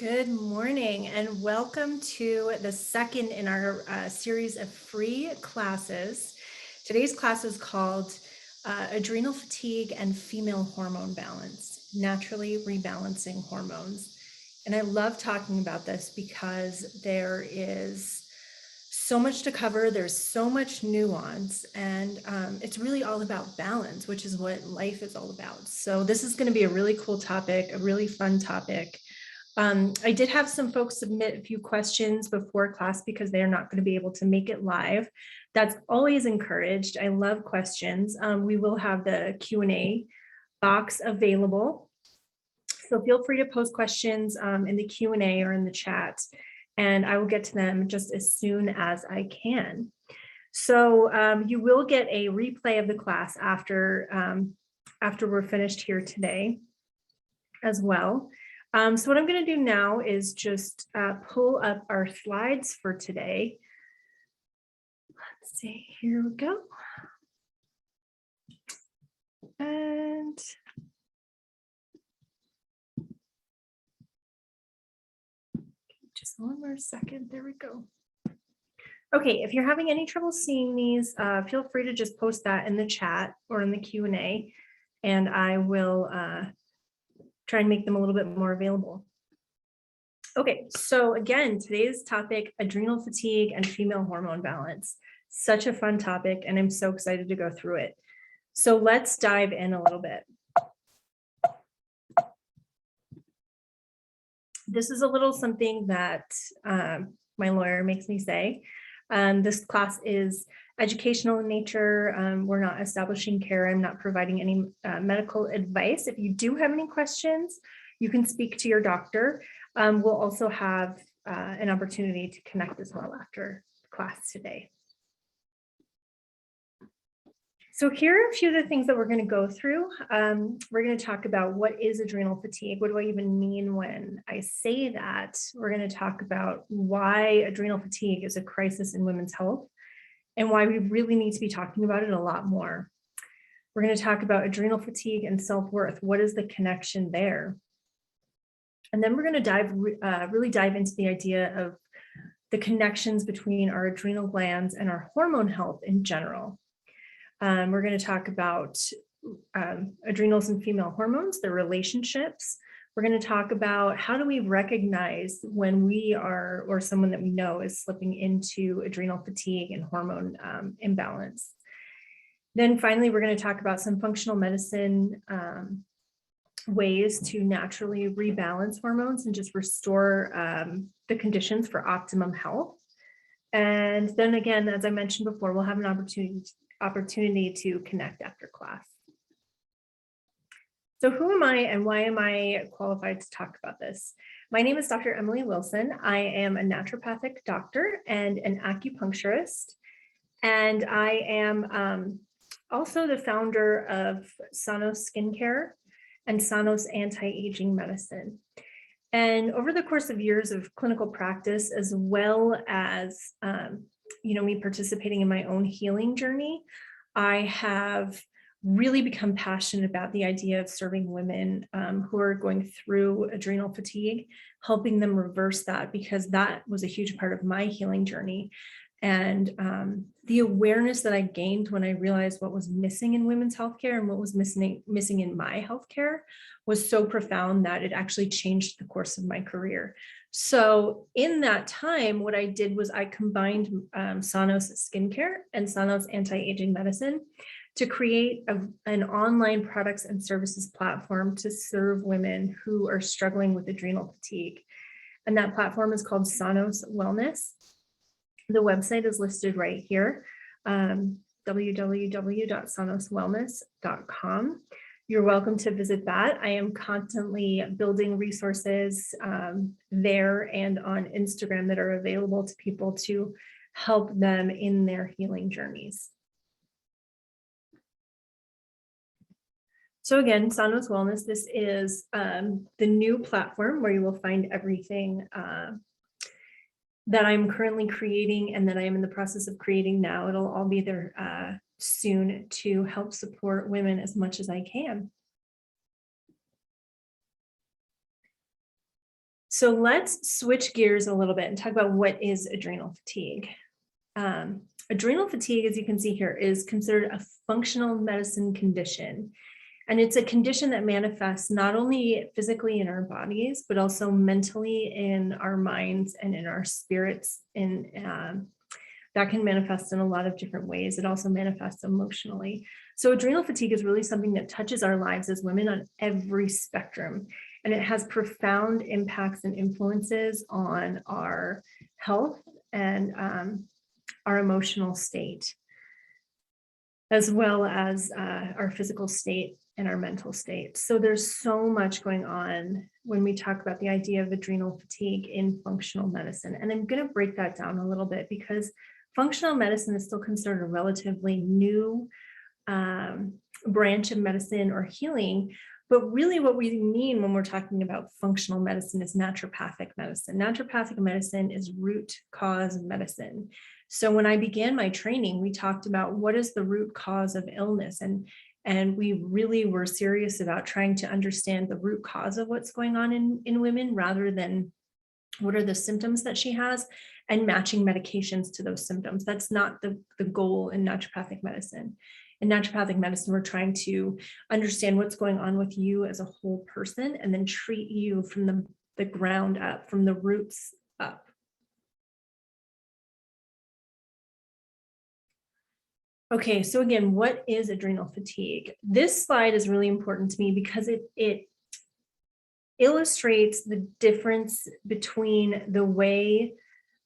Good morning and welcome to the second in our series of free classes. Today's class is called Adrenal Fatigue and Female Hormone Balance, Naturally Rebalancing Hormones. And I love talking about this because there is so much to cover. There's so much nuance, and it's really all about balance, which is what life is all about. So this is going to be a really cool topic, a really fun topic. I did have some folks submit a few questions before class because they're not going to be able to make it live. That's always encouraged. I love questions. We will have the Q&A box available. So feel free to post questions in the Q&A or in the chat, and I will get to them just as soon as I can. So you will get a replay of the class after we're finished here today as well. So what I'm going to do now is just pull up our slides for today. Let's see, here we go. And just one more second, there we go. Okay, if you're having any trouble seeing these, feel free to just post that in the chat or in the Q&A, and I will try and make them a little bit more available. Okay, so again, today's topic, adrenal fatigue and female hormone balance. Such a fun topic, and I'm so excited to go through it. So let's dive in a little bit. This is a little something that my lawyer makes me say. This class is educational in nature. We're not establishing care. I'm not providing any medical advice. If you do have any questions, you can speak to your doctor. We'll also have an opportunity to connect as well after class today. So here are a few of the things that we're going to go through. We're going to talk about what is adrenal fatigue. What do I even mean when I say that? We're going to talk about why adrenal fatigue is a crisis in women's health and why we really need to be talking about it a lot more. We're going to talk about adrenal fatigue and self-worth. What is the connection there? And then we're going to really dive into the idea of the connections between our adrenal glands and our hormone health in general. We're going to talk about adrenals and female hormones, their relationships. We're going to talk about how do we recognize when we are, or someone that we know is slipping into adrenal fatigue and hormone imbalance. Then finally, we're going to talk about some functional medicine ways to naturally rebalance hormones and just restore the conditions for optimum health. And then again, as I mentioned before, we'll have an opportunity to connect after class. So who am I and why am I qualified to talk about this? My name is Dr. Emily Wilson. I am a naturopathic doctor and an acupuncturist, and I am also the founder of Sanos Skincare and Sanos Anti-Aging Medicine. And over the course of years of clinical practice, as well as me participating in my own healing journey, I have really become passionate about the idea of serving women who are going through adrenal fatigue, helping them reverse that, because that was a huge part of my healing journey. And the awareness that I gained when I realized what was missing in women's healthcare and what was missing in my healthcare was so profound that it actually changed the course of my career. So in that time, what I did was I combined Sanos Skincare and Sanos Anti-Aging Medicine to create an online products and services platform to serve women who are struggling with adrenal fatigue. And that platform is called Sanos Wellness. The website is listed right here, www.sanoswellness.com. You're welcome to visit that. I am constantly building resources there and on Instagram that are available to people to help them in their healing journeys. So again, Sanos Wellness, this is the new platform where you will find everything that I'm currently creating and that I am in the process of creating now. It'll all be there soon to help support women as much as I can. So let's switch gears a little bit and talk about what is adrenal fatigue. Adrenal fatigue, as you can see here, is considered a functional medicine condition. And it's a condition that manifests not only physically in our bodies, but also mentally in our minds and in our spirits. And that can manifest in a lot of different ways. It also manifests emotionally. So adrenal fatigue is really something that touches our lives as women on every spectrum. And it has profound impacts and influences on our health and our emotional state, as well as our physical state and our mental state. So there's so much going on when we talk about the idea of adrenal fatigue in functional medicine. And I'm going to break that down a little bit because functional medicine is still considered a relatively new branch of medicine or healing. But really what we mean when we're talking about functional medicine is naturopathic medicine. Naturopathic medicine is root cause medicine. So when I began my training, we talked about what is the root cause of illness. And we really were serious about trying to understand the root cause of what's going on in women rather than what are the symptoms that she has and matching medications to those symptoms. That's not the goal in naturopathic medicine. In naturopathic medicine, we're trying to understand what's going on with you as a whole person and then treat you from the ground up, from the roots up. Okay, so again, what is adrenal fatigue? This slide is really important to me because it illustrates the difference between the way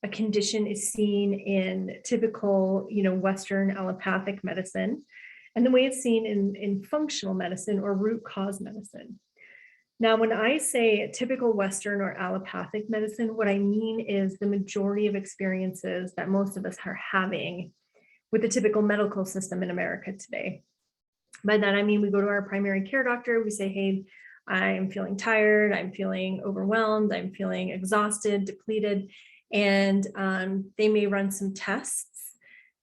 a condition is seen in typical, Western allopathic medicine and the way it's seen in functional medicine or root cause medicine. Now, when I say typical Western or allopathic medicine, what I mean is the majority of experiences that most of us are having with the typical medical system in America today. By that, I mean, we go to our primary care doctor, we say, hey, I'm feeling tired, I'm feeling overwhelmed, I'm feeling exhausted, depleted, and they may run some tests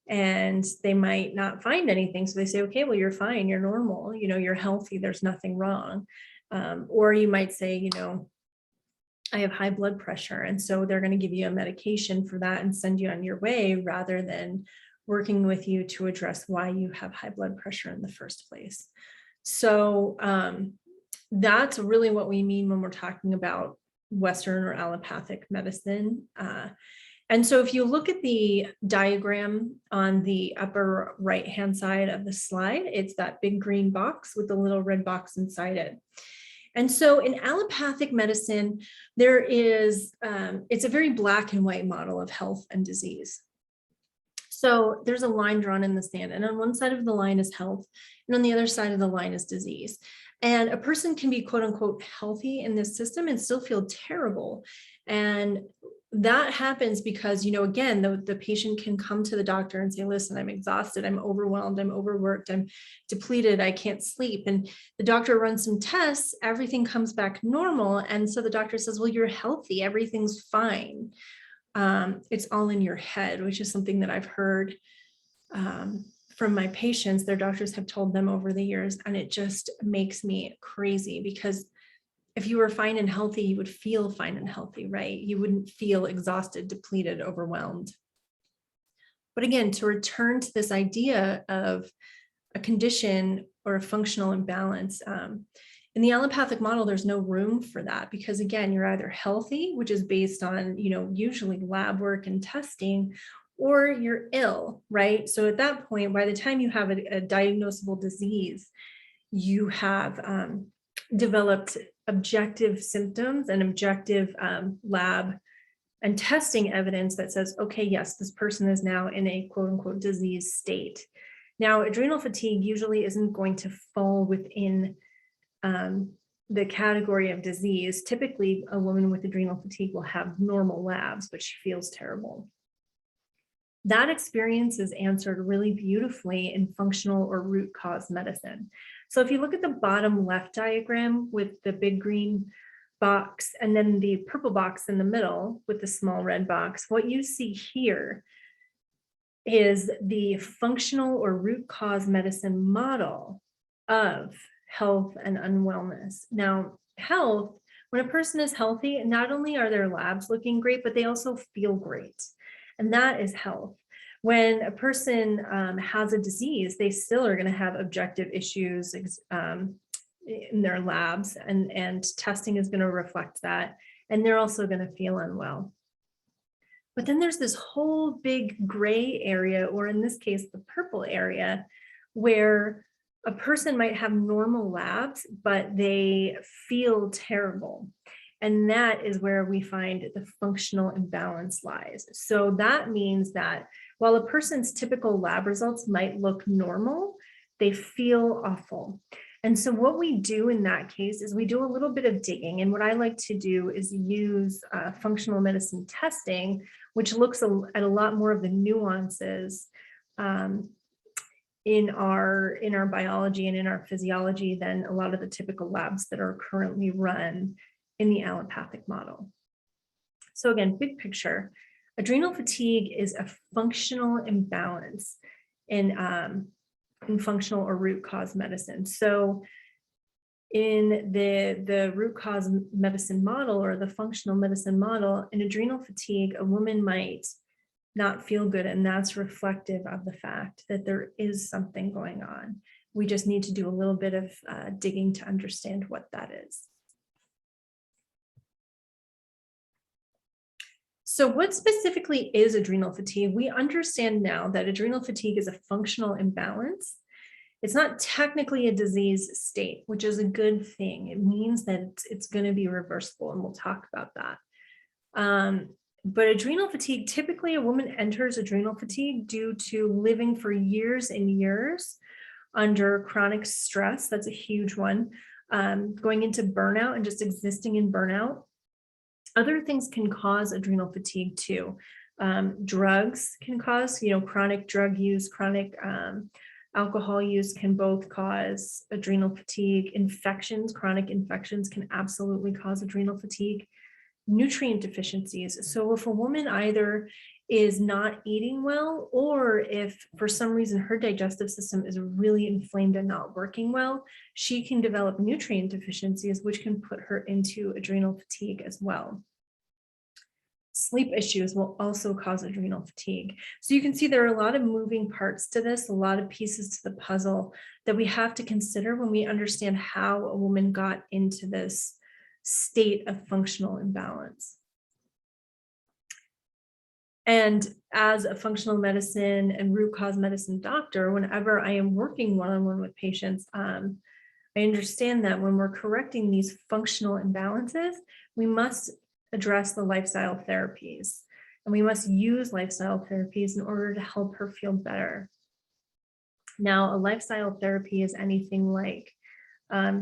and they might not find anything. So they say, okay, well, you're fine, you're normal, you're healthy, there's nothing wrong. Or you might say, I have high blood pressure. And so they're going to give you a medication for that and send you on your way rather than working with you to address why you have high blood pressure in the first place. So that's really what we mean when we're talking about Western or allopathic medicine. And so if you look at the diagram on the upper right-hand side of the slide, it's that big green box with the little red box inside it. And so in allopathic medicine, there is, it's a very black and white model of health and disease. So there's a line drawn in the sand, and on one side of the line is health, and on the other side of the line is disease. And a person can be quote unquote healthy in this system and still feel terrible. And that happens because, again, the patient can come to the doctor and say, listen, I'm exhausted, I'm overwhelmed, I'm overworked, I'm depleted, I can't sleep. And the doctor runs some tests, everything comes back normal. And so the doctor says, well, you're healthy, everything's fine. It's all in your head, which is something that I've heard from my patients. Their doctors have told them over the years, and it just makes me crazy because if you were fine and healthy, you would feel fine and healthy, right? You wouldn't feel exhausted, depleted, overwhelmed. But again, to return to this idea of a condition or a functional imbalance, in the allopathic model, there's no room for that because, again, you're either healthy, which is based on, usually lab work and testing, or you're ill, right? So at that point, by the time you have a diagnosable disease, you have developed objective symptoms and objective lab and testing evidence that says, okay, yes, this person is now in a quote unquote disease state. Now, adrenal fatigue usually isn't going to fall within the category of disease. Typically, a woman with adrenal fatigue will have normal labs, but she feels terrible. That experience is answered really beautifully in functional or root cause medicine. So if you look at the bottom left diagram with the big green box and then the purple box in the middle with the small red box, what you see here is the functional or root cause medicine model of health and unwellness. Now, health, When a person is healthy, not only are their labs looking great, but they also feel great. And that is health. When a person has a disease, they still are going to have objective issues in their labs, and testing is going to reflect that. And they're also going to feel unwell. But then there's this whole big gray area, or in this case, the purple area, where a person might have normal labs, but they feel terrible. And that is where we find the functional imbalance lies. So that means that while a person's typical lab results might look normal, they feel awful. And so what we do in that case is we do a little bit of digging. And what I like to do is use functional medicine testing, which looks at a lot more of the nuances in our biology and in our physiology than a lot of the typical labs that are currently run in the allopathic model. So again, big picture, adrenal fatigue is a functional imbalance in functional or root cause medicine. So in the root cause medicine model or the functional medicine model, in adrenal fatigue, a woman might not feel good, and that's reflective of the fact that there is something going on. We just need to do a little bit of digging to understand what that is. So what specifically is adrenal fatigue? We understand now that adrenal fatigue is a functional imbalance. It's not technically a disease state, which is a good thing. It means that it's going to be reversible, and we'll talk about that. But adrenal fatigue, typically a woman enters adrenal fatigue due to living for years and years under chronic stress. That's a huge one. Going into burnout and just existing in burnout. Other things can cause adrenal fatigue too. Drugs can cause, chronic drug use, chronic alcohol use can both cause adrenal fatigue. Infections, chronic infections can absolutely cause adrenal fatigue. Nutrient deficiencies. So if a woman either is not eating well, or if for some reason her digestive system is really inflamed and not working well, she can develop nutrient deficiencies, which can put her into adrenal fatigue as well. Sleep issues will also cause adrenal fatigue. So you can see there are a lot of moving parts to this, a lot of pieces to the puzzle that we have to consider when we understand how a woman got into this state of functional imbalance. And as a functional medicine and root cause medicine doctor, whenever I am working one-on-one with patients, I understand that when we're correcting these functional imbalances, we must address the lifestyle therapies, and we must use lifestyle therapies in order to help her feel better. Now, a lifestyle therapy is anything like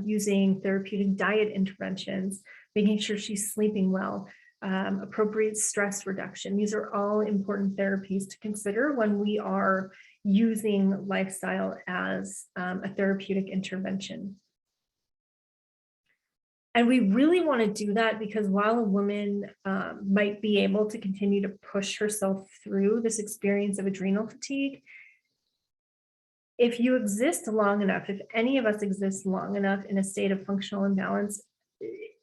using therapeutic diet interventions, making sure she's sleeping well, appropriate stress reduction. These are all important therapies to consider when we are using lifestyle as a therapeutic intervention. And we really want to do that because while a woman might be able to continue to push herself through this experience of adrenal fatigue, if you exist long enough, if any of us exist long enough in a state of functional imbalance,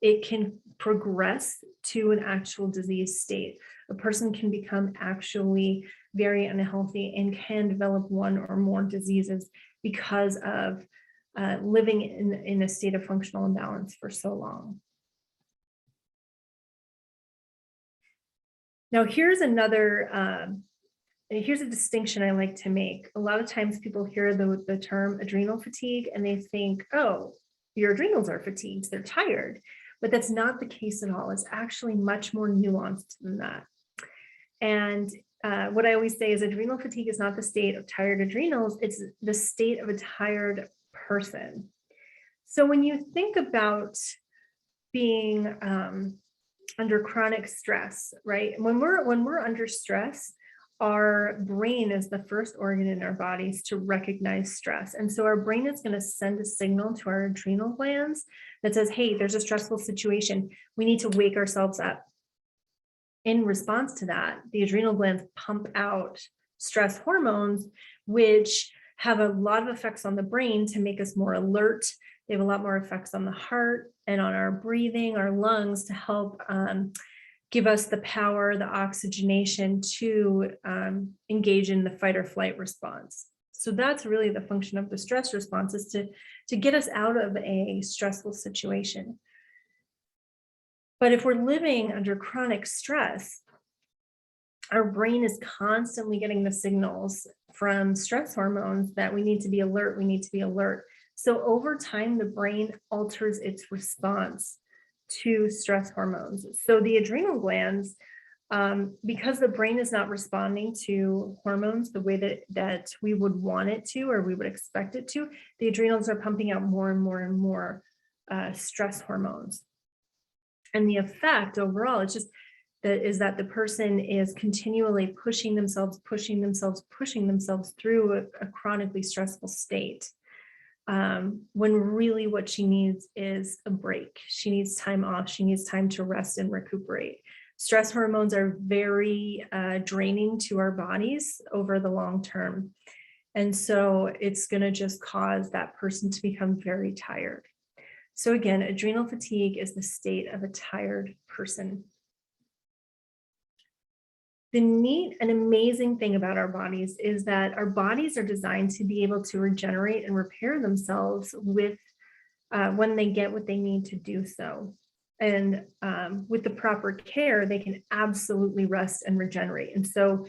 it can progress to an actual disease state. A person can become actually very unhealthy and can develop one or more diseases because of living in a state of functional imbalance for so long. Now, here's here's a distinction I like to make. A lot of times people hear the term adrenal fatigue and they think, oh, your adrenals are fatigued, they're tired. But that's not the case at all. It's actually much more nuanced than that. And what I always say is adrenal fatigue is not the state of tired adrenals, it's the state of a tired person. So when you think about being under chronic stress, right? When we're under stress, our brain is the first organ in our bodies to recognize stress. And so our brain is going to send a signal to our adrenal glands that says, hey, there's a stressful situation. We need to wake ourselves up. In response to that, the adrenal glands pump out stress hormones, which have a lot of effects on the brain to make us more alert. They have a lot more effects on the heart and on our breathing, our lungs, to help give us the power, the oxygenation to engage in the fight or flight response. So that's really the function of the stress response, is to get us out of a stressful situation. But if we're living under chronic stress, our brain is constantly getting the signals from stress hormones that we need to be alert, we need to be alert. So over time, the brain alters its response to stress hormones. So the adrenal glands, because the brain is not responding to hormones the way that we would want it to, or we would expect it to, the adrenals are pumping out more and more and more stress hormones. And the effect overall is that the person is continually pushing themselves through a chronically stressful state. When really what she needs is a break. She needs time off. She needs time to rest and recuperate. Stress hormones are very draining to our bodies over the long term. And so it's going to just cause that person to become very tired. So again, adrenal fatigue is the state of a tired person. The neat and amazing thing about our bodies is that our bodies are designed to be able to regenerate and repair themselves with when they get what they need to do so. And with the proper care, they can absolutely rest and regenerate. And so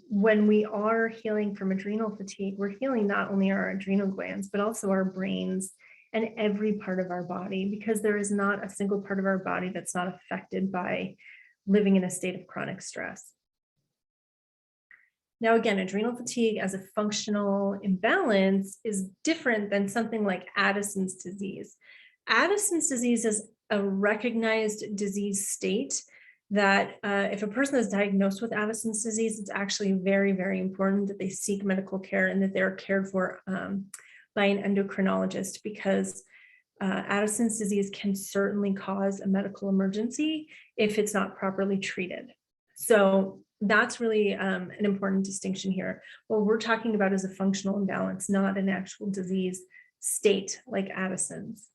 when we are healing from adrenal fatigue, we're healing not only our adrenal glands, but also our brains and every part of our body, because there is not a single part of our body that's not affected by living in a state of chronic stress. Now, again, adrenal fatigue as a functional imbalance is different than something like Addison's disease. Addison's disease is a recognized disease state that if a person is diagnosed with Addison's disease, it's actually very, very important that they seek medical care and that they're cared for by an endocrinologist, because Addison's disease can certainly cause a medical emergency if it's not properly treated. So that's really an important distinction here. What we're talking about is a functional imbalance, not an actual disease state like Addison's.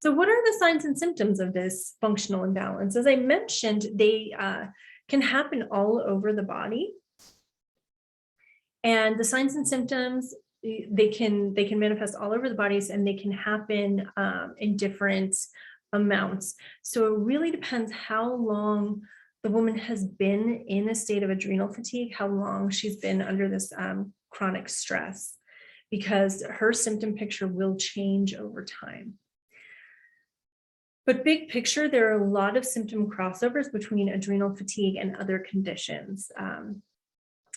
So what are the signs and symptoms of this functional imbalance? As I mentioned, they can happen all over the body. And the signs and symptoms, they can manifest all over the bodies, and they can happen in different amounts. So it really depends how long the woman has been in a state of adrenal fatigue, how long she's been under this chronic stress, because her symptom picture will change over time. But big picture, there are a lot of symptom crossovers between adrenal fatigue and other conditions.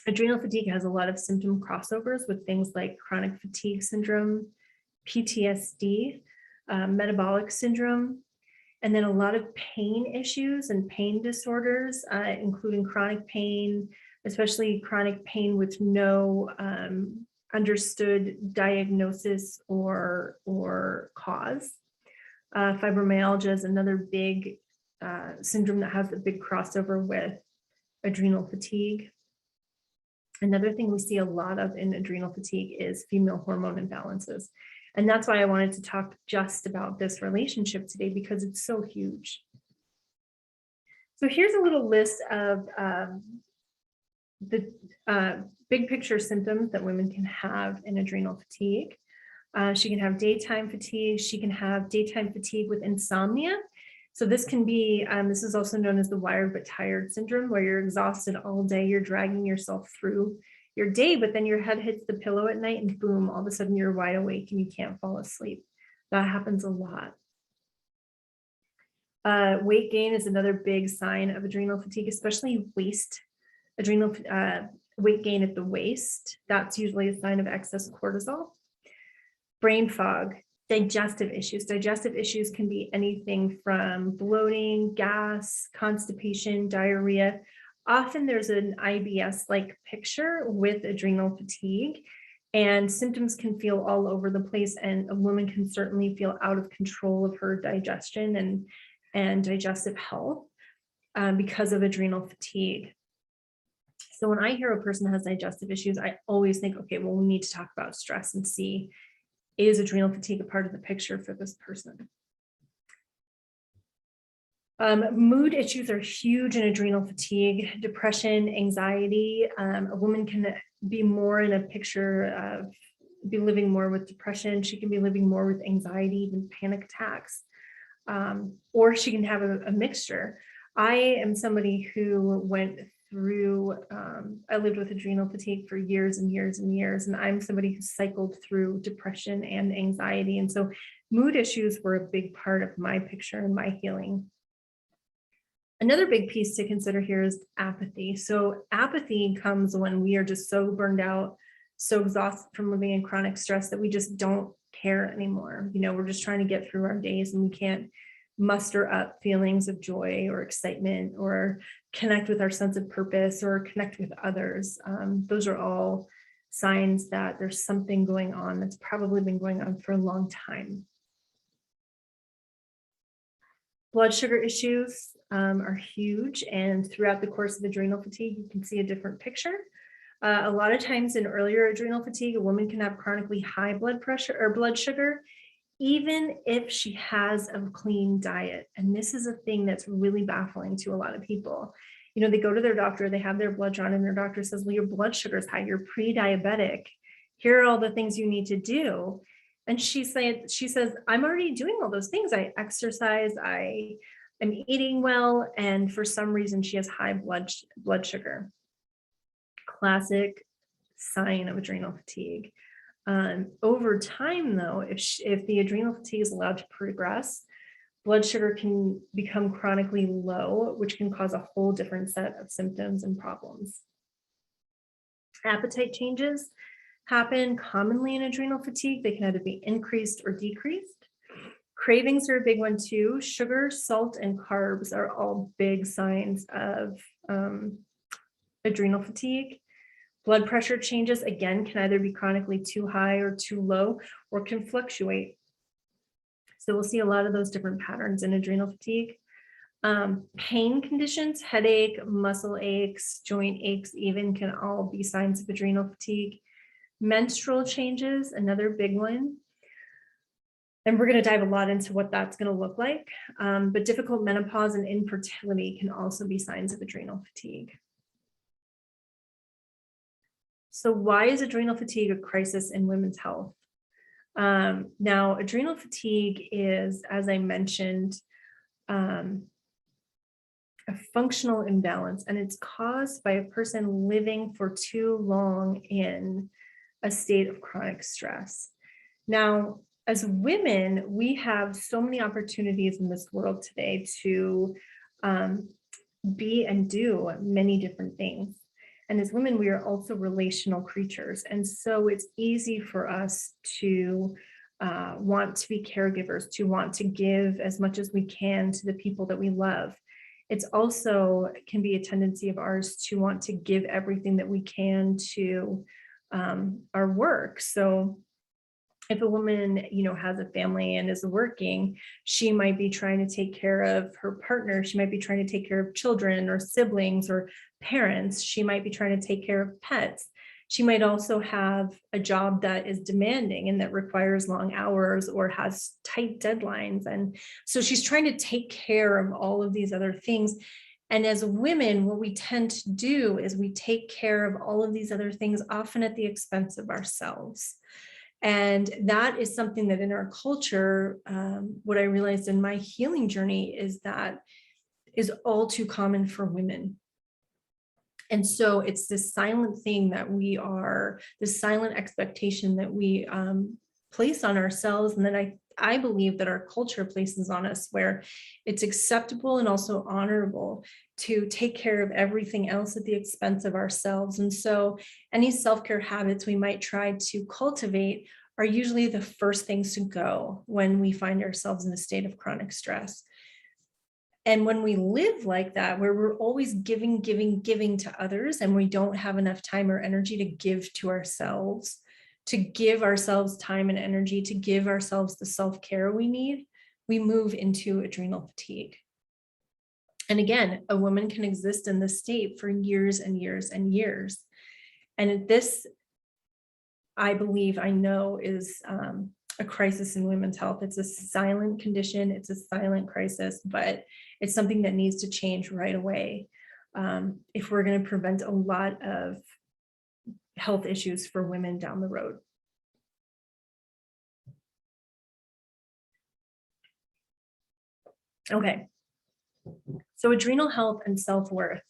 Adrenal fatigue has a lot of symptom crossovers with things like chronic fatigue syndrome, PTSD, metabolic syndrome, and then a lot of pain issues and pain disorders, including chronic pain, especially chronic pain with no understood diagnosis or cause. Fibromyalgia is another big syndrome that has a big crossover with adrenal fatigue. Another thing we see a lot of in adrenal fatigue is female hormone imbalances. And that's why I wanted to talk just about this relationship today, because it's so huge. So here's a little list of the big picture symptoms that women can have in adrenal fatigue. She can have daytime fatigue. She can have daytime fatigue with insomnia. So this can be, this is also known as the wired but tired syndrome, where you're exhausted all day, you're dragging yourself through your day, but then your head hits the pillow at night and boom, all of a sudden you're wide awake and you can't fall asleep. That happens a lot. Weight gain is another big sign of adrenal fatigue, especially adrenal weight gain at the waist. That's usually a sign of excess cortisol. Brain fog. Digestive issues. Digestive issues can be anything from bloating, gas, constipation, diarrhea. Often there's an IBS-like picture with adrenal fatigue, and symptoms can feel all over the place, and a woman can certainly feel out of control of her digestion and digestive health because of adrenal fatigue. So when I hear a person has digestive issues, I always think, okay, well, we need to talk about stress and see, is adrenal fatigue a part of the picture for this person? Mood issues are huge in adrenal fatigue, depression, anxiety. A woman can be more in a picture of be living more with depression. She can be living more with anxiety, even panic attacks, or she can have a mixture. I am somebody who went through, I lived with adrenal fatigue for years and years and years, and I'm somebody who cycled through depression and anxiety. And so mood issues were a big part of my picture and my healing. Another big piece to consider here is apathy. So apathy comes when we are just so burned out, so exhausted from living in chronic stress that we just don't care anymore. We're just trying to get through our days and we can't muster up feelings of joy or excitement or connect with our sense of purpose or connect with others. Those are all signs that there's something going on that's probably been going on for a long time. Blood sugar issues are huge, and throughout the course of adrenal fatigue, you can see a different picture. A lot of times in earlier adrenal fatigue, a woman can have chronically high blood pressure or blood sugar, even if she has a clean diet. And this is a thing that's really baffling to a lot of people. They go to their doctor, they have their blood drawn, and their doctor says, well, your blood sugar is high, you're pre-diabetic. Here are all the things you need to do. And she says, I'm already doing all those things. I exercise, I am eating well, and for some reason she has high blood sugar. Classic sign of adrenal fatigue. Over time, though, if the adrenal fatigue is allowed to progress, blood sugar can become chronically low, which can cause a whole different set of symptoms and problems. Appetite changes happen commonly in adrenal fatigue. They can either be increased or decreased. Cravings are a big one too. Sugar, salt, and carbs are all big signs of adrenal fatigue. Blood pressure changes, again, can either be chronically too high or too low, or can fluctuate. So we'll see a lot of those different patterns in adrenal fatigue. Pain conditions, headache, muscle aches, joint aches even can all be signs of adrenal fatigue. Menstrual changes, another big one. And we're going to dive a lot into what that's going to look like. But difficult menopause and infertility can also be signs of adrenal fatigue. So why is adrenal fatigue a crisis in women's health? Now, adrenal fatigue is, as I mentioned, a functional imbalance, and it's caused by a person living for too long in a state of chronic stress. Now, as women, we have so many opportunities in this world today to be and do many different things. And as women, we are also relational creatures. And so it's easy for us to want to be caregivers, to want to give as much as we can to the people that we love. It's also can be a tendency of ours to want to give everything that we can to our work. So if a woman, has a family and is working, she might be trying to take care of her partner. She might be trying to take care of children or siblings or parents. She might be trying to take care of pets. She might also have a job that is demanding and that requires long hours or has tight deadlines. And so she's trying to take care of all of these other things. And as women, what we tend to do is we take care of all of these other things, often at the expense of ourselves. And that is something that in our culture, what I realized in my healing journey is that is all too common for women. And so it's this silent thing that this silent expectation that we place on ourselves. And then I believe that our culture places on us where it's acceptable and also honorable to take care of everything else at the expense of ourselves. And so any self-care habits we might try to cultivate are usually the first things to go when we find ourselves in a state of chronic stress. And when we live like that, where we're always giving to others, and we don't have enough time or energy to give to ourselves, to give ourselves time and energy, to give ourselves the self-care we need, we move into adrenal fatigue. And again, a woman can exist in this state for years and years and years. And this, I believe, I know, is a crisis in women's health. It's a silent condition. It's a silent crisis, but it's something that needs to change right away if we're going to prevent a lot of health issues for women down the road. Okay, so adrenal health and self-worth.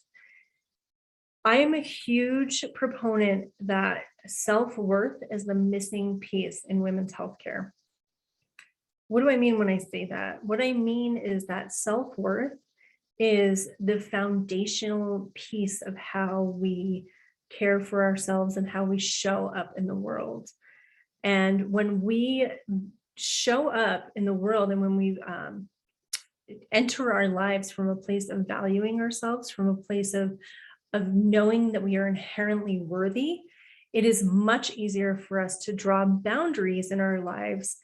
I am a huge proponent that self-worth is the missing piece in women's healthcare. What do I mean when I say that? What I mean is that self-worth is the foundational piece of how we care for ourselves and how we show up in the world. And when we show up in the world and when we enter our lives from a place of valuing ourselves, from a place of knowing that we are inherently worthy, it is much easier for us to draw boundaries in our lives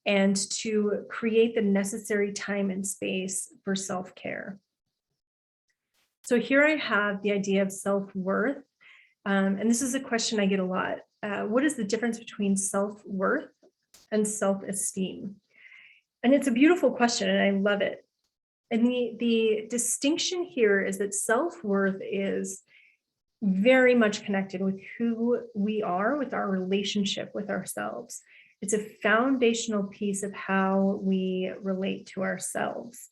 and to create the necessary time and space for self-care. So here I have the idea of self-worth. And this is a question I get a lot. What is the difference between self-worth and self-esteem? And it's a beautiful question, and I love it. And the distinction here is that self-worth is very much connected with who we are, with our relationship with ourselves. It's a foundational piece of how we relate to ourselves.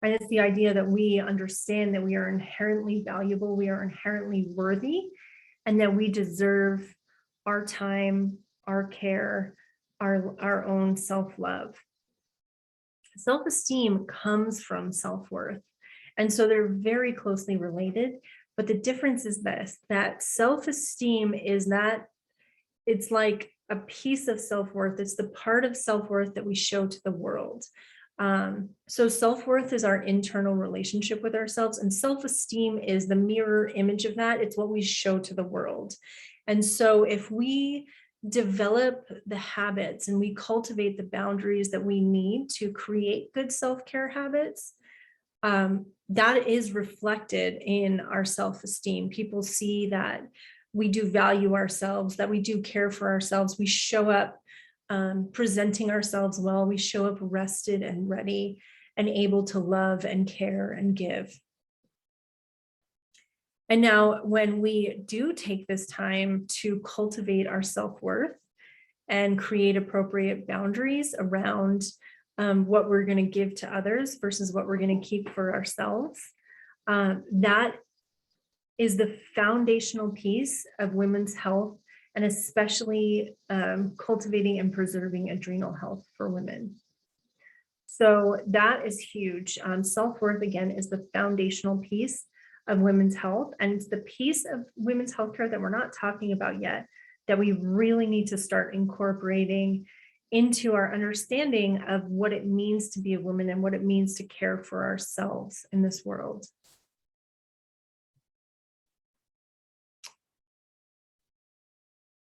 And it's the idea that we understand that we are inherently valuable, we are inherently worthy, and that we deserve our time, our care, our own self-love. Self-esteem comes from self-worth. And so they're very closely related. But the difference is this, that self-esteem is that it's like a piece of self-worth. It's the part of self-worth that we show to the world. So self-worth is our internal relationship with ourselves, and self-esteem is the mirror image of that. It's what we show to the world. And so if we develop the habits and we cultivate the boundaries that we need to create good self-care habits, that is reflected in our self-esteem. People see that we do value ourselves, that we do care for ourselves. We show up presenting ourselves well. We show up rested and ready and able to love and care and give. And now when we do take this time to cultivate our self-worth and create appropriate boundaries around what we're going to give to others versus what we're going to keep for ourselves, that is the foundational piece of women's health, and especially cultivating and preserving adrenal health for women. So that is huge. Self-worth, again, is the foundational piece of women's health, and it's the piece of women's healthcare that we're not talking about yet, that we really need to start incorporating into our understanding of what it means to be a woman and what it means to care for ourselves in this world.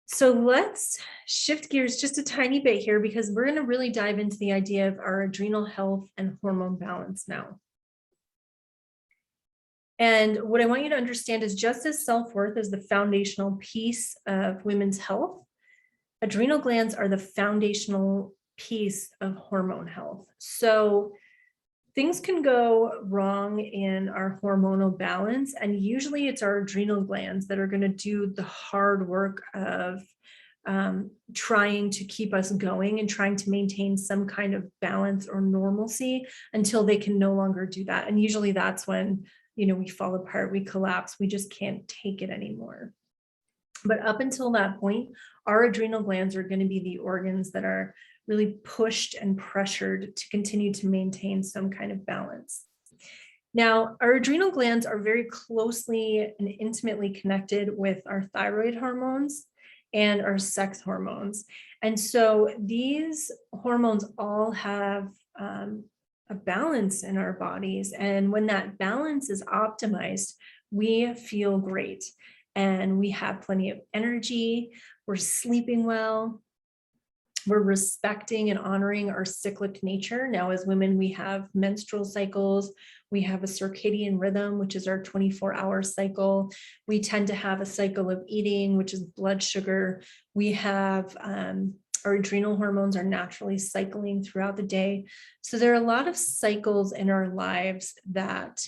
So let's shift gears just a tiny bit here, because we're going to really dive into the idea of our adrenal health and hormone balance now. And what I want you to understand is, just as self-worth is the foundational piece of women's health, adrenal glands are the foundational piece of hormone health. So things can go wrong in our hormonal balance, and usually it's our adrenal glands that are going to do the hard work of trying to keep us going and trying to maintain some kind of balance or normalcy until they can no longer do that. And usually that's when, we fall apart, we collapse, we just can't take it anymore. But up until that point, our adrenal glands are going to be the organs that are really pushed and pressured to continue to maintain some kind of balance. Now, our adrenal glands are very closely and intimately connected with our thyroid hormones and our sex hormones. And so these hormones all have a balance in our bodies. And when that balance is optimized, we feel great and we have plenty of energy, we're sleeping well, We're respecting and honoring our cyclic nature. Now, as women, we have menstrual cycles. We have a circadian rhythm, which is our 24-hour cycle. We tend to have a cycle of eating, which is blood sugar. We have our adrenal hormones are naturally cycling throughout the day. So there are a lot of cycles in our lives that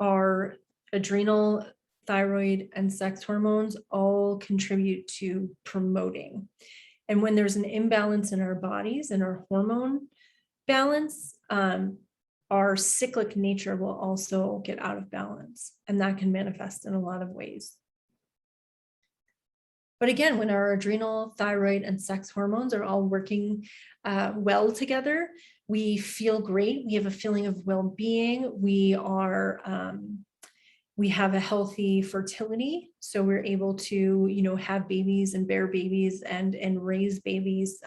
our adrenal, thyroid, and sex hormones all contribute to promoting. And when there's an imbalance in our bodies and our hormone balance, our cyclic nature will also get out of balance, and that can manifest in a lot of ways. But again, when our adrenal, thyroid, and sex hormones are all working well together, we feel great. We have a feeling of well-being. We have a healthy fertility, so we're able to, have babies and bear babies and raise babies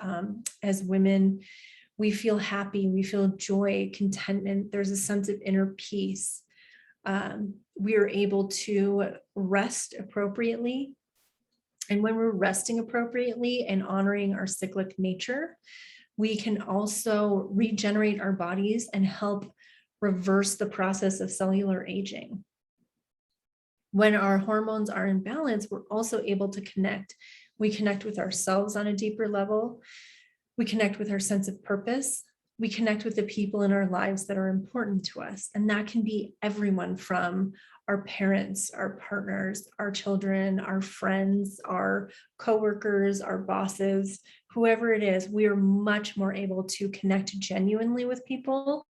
as women. We feel happy. We feel joy, contentment. There's a sense of inner peace. We are able to rest appropriately. And when we're resting appropriately and honoring our cyclic nature, we can also regenerate our bodies and help reverse the process of cellular aging. When our hormones are in balance, we're also able to connect. We connect with ourselves on a deeper level. We connect with our sense of purpose. We connect with the people in our lives that are important to us. And that can be everyone from our parents, our partners, our children, our friends, our coworkers, our bosses, whoever it is. We are much more able to connect genuinely with people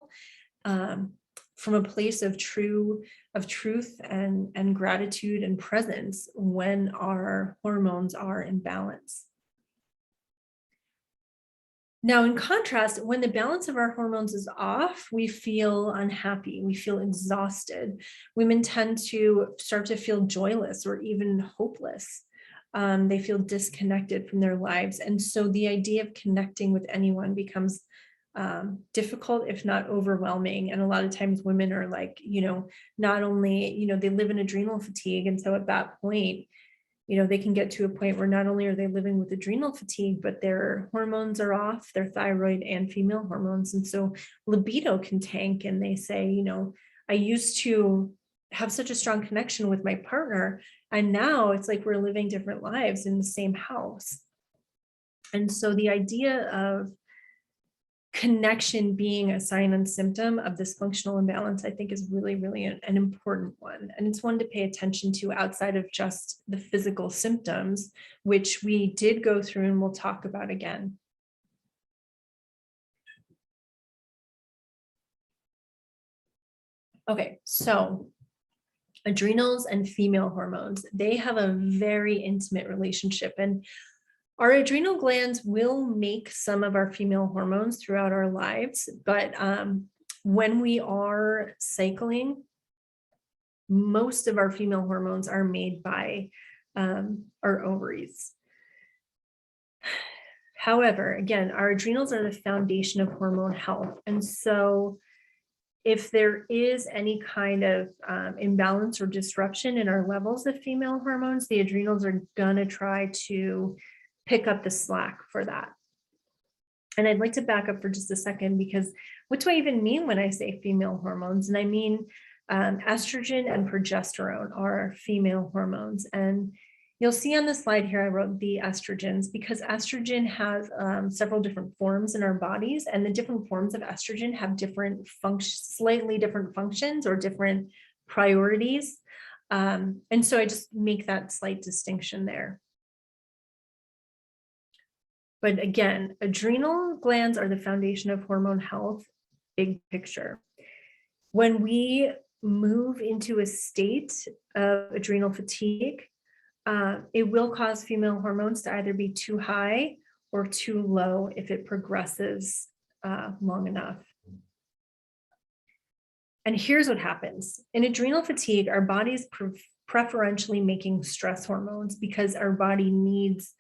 from a place of truth and gratitude and presence when our hormones are in balance. Now, in contrast, when the balance of our hormones is off, we feel unhappy, we feel exhausted. Women tend to start to feel joyless or even hopeless. They feel disconnected from their lives. And so the idea of connecting with anyone becomes difficult, if not overwhelming. And a lot of times women are like, not only, they live in adrenal fatigue. And so at that point, they can get to a point where not only are they living with adrenal fatigue, but their hormones are off, their thyroid and female hormones. And so libido can tank. And they say, I used to have such a strong connection with my partner, and now it's like we're living different lives in the same house. And so the idea of connection being a sign and symptom of this functional imbalance, I think, is really, really an important one. And it's one to pay attention to outside of just the physical symptoms, which we did go through and we'll talk about again. Okay, so adrenals and female hormones, they have a very intimate relationship. And our adrenal glands will make some of our female hormones throughout our lives, but when we are cycling, most of our female hormones are made by our ovaries. However, again, our adrenals are the foundation of hormone health. And so if there is any kind of imbalance or disruption in our levels of female hormones, the adrenals are gonna try to pick up the slack for that. And I'd like to back up for just a second, because what do I even mean when I say female hormones? And I mean estrogen and progesterone are female hormones. And you'll see on the slide here, I wrote the estrogens, because estrogen has several different forms in our bodies, and the different forms of estrogen have different slightly different functions or different priorities. And so I just make that slight distinction there. But again, adrenal glands are the foundation of hormone health, big picture. When we move into a state of adrenal fatigue, it will cause female hormones to either be too high or too low if it progresses long enough. And here's what happens. In adrenal fatigue, our body's preferentially making stress hormones because our body needs,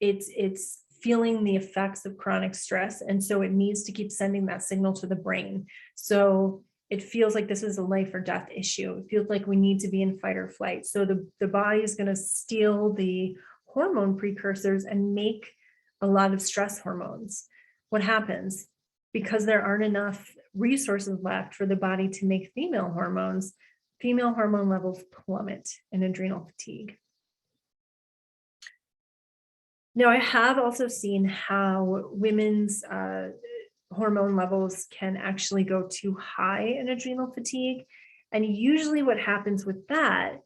it's feeling the effects of chronic stress. And so it needs to keep sending that signal to the brain. So it feels like this is a life or death issue. It feels like we need to be in fight or flight. So the body is going to steal the hormone precursors and make a lot of stress hormones. What happens? Because there aren't enough resources left for the body to make female hormones, female hormone levels plummet in adrenal fatigue. Now, I have also seen how women's hormone levels can actually go too high in adrenal fatigue. And usually what happens with that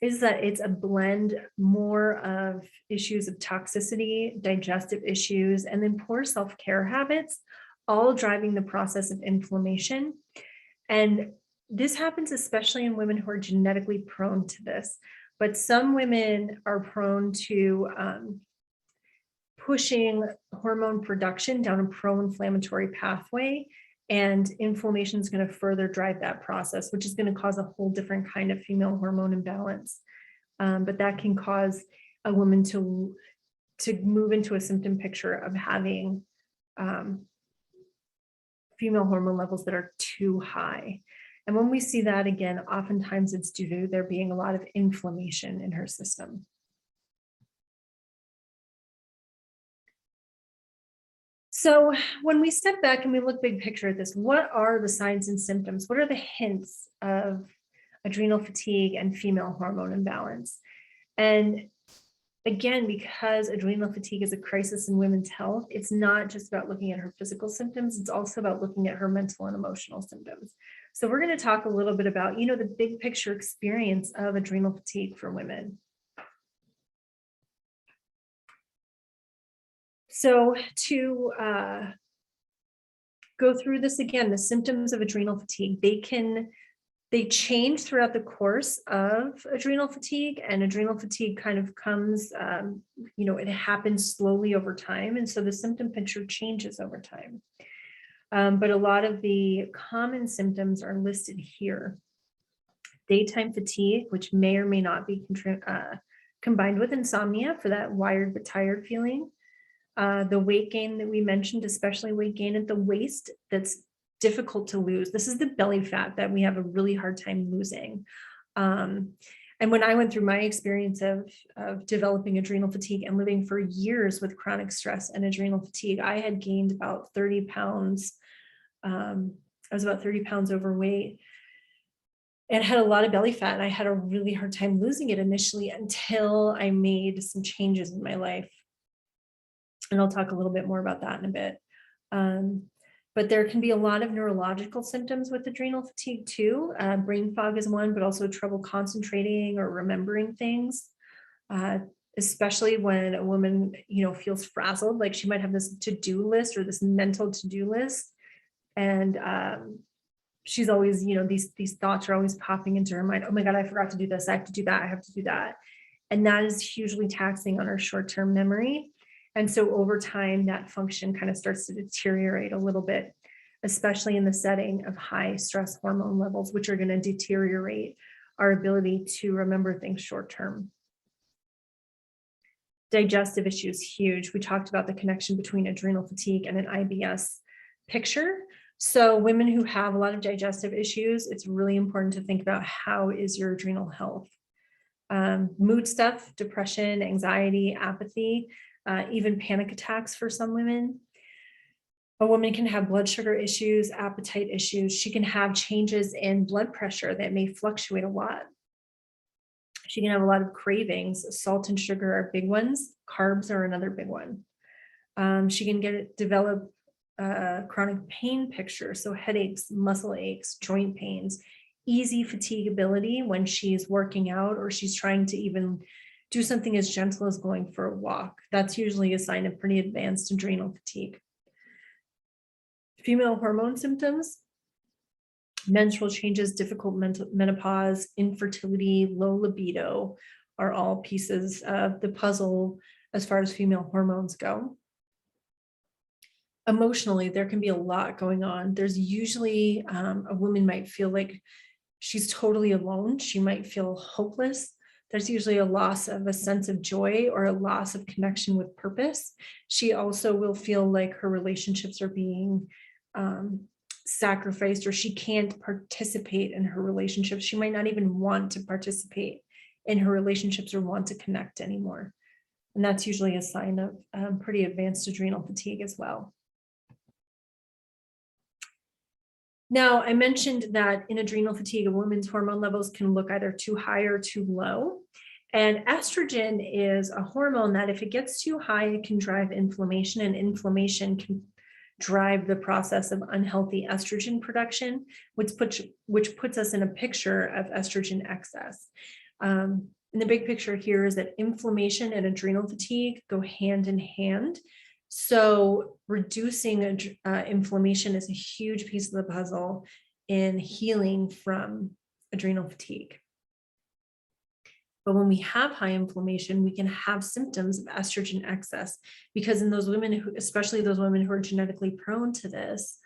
is that it's a blend more of issues of toxicity, digestive issues, and then poor self-care habits, all driving the process of inflammation. And this happens especially in women who are genetically prone to this. But some women are prone to pushing hormone production down a pro-inflammatory pathway, and inflammation is going to further drive that process, which is going to cause a whole different kind of female hormone imbalance. But that can cause a woman to move into a symptom picture of having female hormone levels that are too high. And when we see that again, oftentimes it's due to there being a lot of inflammation in her system. So when we step back and we look big picture at this, what are the signs and symptoms? What are the hints of adrenal fatigue and female hormone imbalance? And again, because adrenal fatigue is a crisis in women's health, it's not just about looking at her physical symptoms, it's also about looking at her mental and emotional symptoms. So we're going to talk a little bit about, the big picture experience of adrenal fatigue for women. So to go through this again, the symptoms of adrenal fatigue, they change throughout the course of adrenal fatigue, and adrenal fatigue kind of comes, it happens slowly over time. And so the symptom picture changes over time. But a lot of the common symptoms are listed here. Daytime fatigue, which may or may not be combined with insomnia for that wired but tired feeling. The weight gain that we mentioned, especially weight gain at the waist, that's difficult to lose. This is the belly fat that we have a really hard time losing. And when I went through my experience of developing adrenal fatigue and living for years with chronic stress and adrenal fatigue, I had gained about 30 pounds. I was about 30 pounds overweight and had a lot of belly fat. And I had a really hard time losing it initially until I made some changes in my life. And I'll talk a little bit more about that in a bit. But there can be a lot of neurological symptoms with adrenal fatigue too. Brain fog is one, but also trouble concentrating or remembering things, especially when a woman, feels frazzled, like she might have this to-do list or this mental to-do list. And she's always, these thoughts are always popping into her mind. Oh my God, I forgot to do this. I have to do that. I have to do that. And that is hugely taxing on her short-term memory. And so over time, that function kind of starts to deteriorate a little bit, especially in the setting of high stress hormone levels, which are going to deteriorate our ability to remember things short term. Digestive issues, huge. We talked about the connection between adrenal fatigue and an IBS picture. So women who have a lot of digestive issues, it's really important to think about how is your adrenal health. Mood stuff, depression, anxiety, apathy, even panic attacks for some women. A woman can have blood sugar issues, appetite issues. She can have changes in blood pressure that may fluctuate a lot. She can have a lot of cravings. Salt and sugar are big ones. Carbs are another big one. She can develop chronic pain picture, so headaches, muscle aches, joint pains, easy fatigability when she's working out or she's trying to even do something as gentle as going for a walk. That's usually a sign of pretty advanced adrenal fatigue. Female hormone symptoms, menstrual changes, difficult menopause, infertility, low libido are all pieces of the puzzle as far as female hormones go. Emotionally, there can be a lot going on. There's usually a woman might feel like she's totally alone. She might feel hopeless. There's usually a loss of a sense of joy or a loss of connection with purpose. She also will feel like her relationships are being sacrificed, or she can't participate in her relationships. She might not even want to participate in her relationships or want to connect anymore. And that's usually a sign of pretty advanced adrenal fatigue as well. Now, I mentioned that in adrenal fatigue, a woman's hormone levels can look either too high or too low. And estrogen is a hormone that if it gets too high, it can drive inflammation, and inflammation can drive the process of unhealthy estrogen production, which puts us in a picture of estrogen excess. And the big picture here is that inflammation and adrenal fatigue go hand in hand. So reducing inflammation is a huge piece of the puzzle in healing from adrenal fatigue. But when we have high inflammation, we can have symptoms of estrogen excess, because in those women who, especially those women who are genetically prone to this,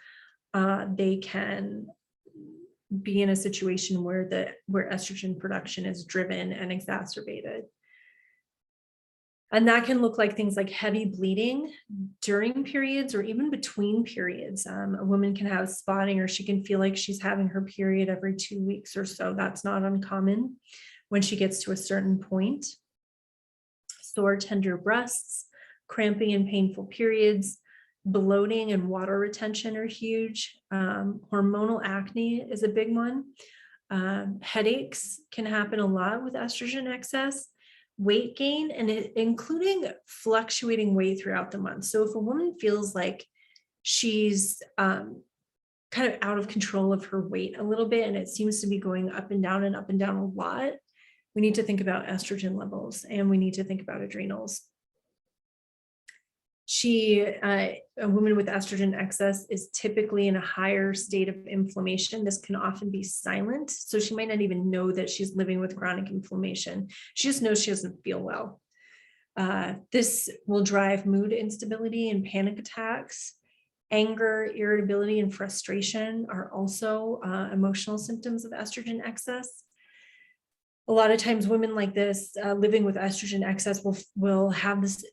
they can be in a situation where estrogen production is driven and exacerbated. And that can look like things like heavy bleeding during periods or even between periods. A woman can have spotting, or she can feel like she's having her period every 2 weeks or so. That's not uncommon when she gets to a certain point. Sore, tender breasts, cramping and painful periods, bloating and water retention are huge. Hormonal acne is a big one. Headaches can happen a lot with estrogen excess. Weight gain, and including fluctuating weight throughout the month. So if a woman feels like she's kind of out of control of her weight a little bit, and it seems to be going up and down a lot, we need to think about estrogen levels, and we need to think about adrenals. A woman with estrogen excess is typically in a higher state of inflammation. This can often be silent, so she might not even know that she's living with chronic inflammation. She just knows she doesn't feel well. This will drive mood instability and panic attacks. Anger, irritability, and frustration are also emotional symptoms of estrogen excess. A lot of times women like this living with estrogen excess will have this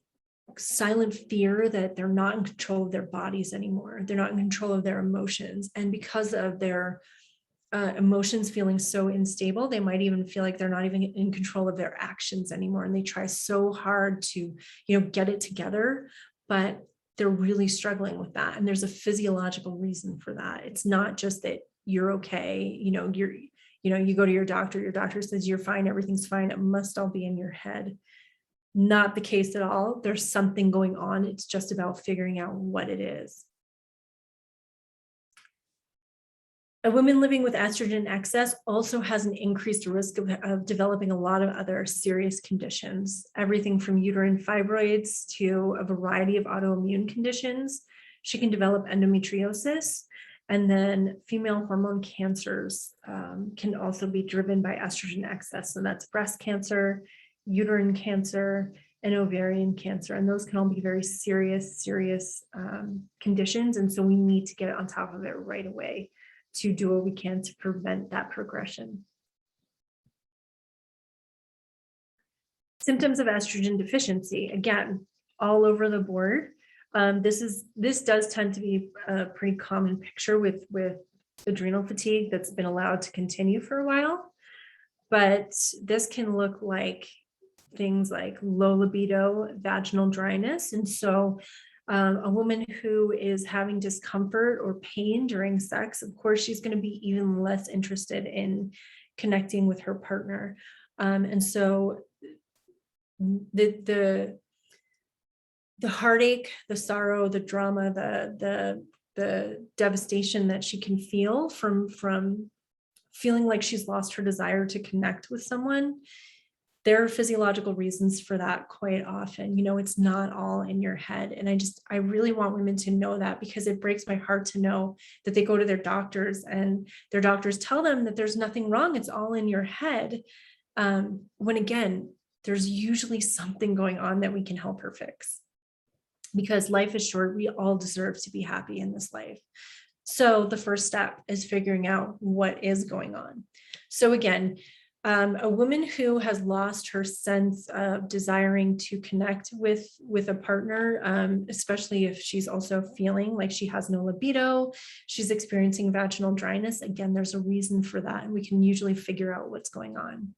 silent fear that they're not in control of their bodies anymore. They're not in control of their emotions. And because of their emotions feeling so unstable, they might even feel like they're not even in control of their actions anymore. And they try so hard to, get it together, but they're really struggling with that. And there's a physiological reason for that. It's not just that you're okay. You go to your doctor says you're fine, everything's fine. It must all be in your head. Not the case at all. There's something going on. It's just about figuring out what it is. A woman living with estrogen excess also has an increased risk of developing a lot of other serious conditions, everything from uterine fibroids to a variety of autoimmune conditions. She can develop endometriosis, and then female hormone cancers can also be driven by estrogen excess. So that's breast cancer, uterine cancer, and ovarian cancer. And those can all be very serious conditions. And so we need to get on top of it right away to do what we can to prevent that progression. Symptoms of estrogen deficiency, again, all over the board. This does tend to be a pretty common picture with adrenal fatigue that's been allowed to continue for a while. But this can look like things like low libido, vaginal dryness. And so a woman who is having discomfort or pain during sex, of course, she's going to be even less interested in connecting with her partner. And so the heartache, the sorrow, the drama, the devastation that she can feel from feeling like she's lost her desire to connect with someone, there are physiological reasons for that quite often. It's not all in your head. And I really want women to know that, because it breaks my heart to know that they go to their doctors and their doctors tell them that there's nothing wrong, it's all in your head. When again, there's usually something going on that we can help her fix, because life is short. We all deserve to be happy in this life. So the first step is figuring out what is going on. So again, a woman who has lost her sense of desiring to connect with a partner, especially if she's also feeling like she has no libido, she's experiencing vaginal dryness. Again, there's a reason for that, and we can usually figure out what's going on.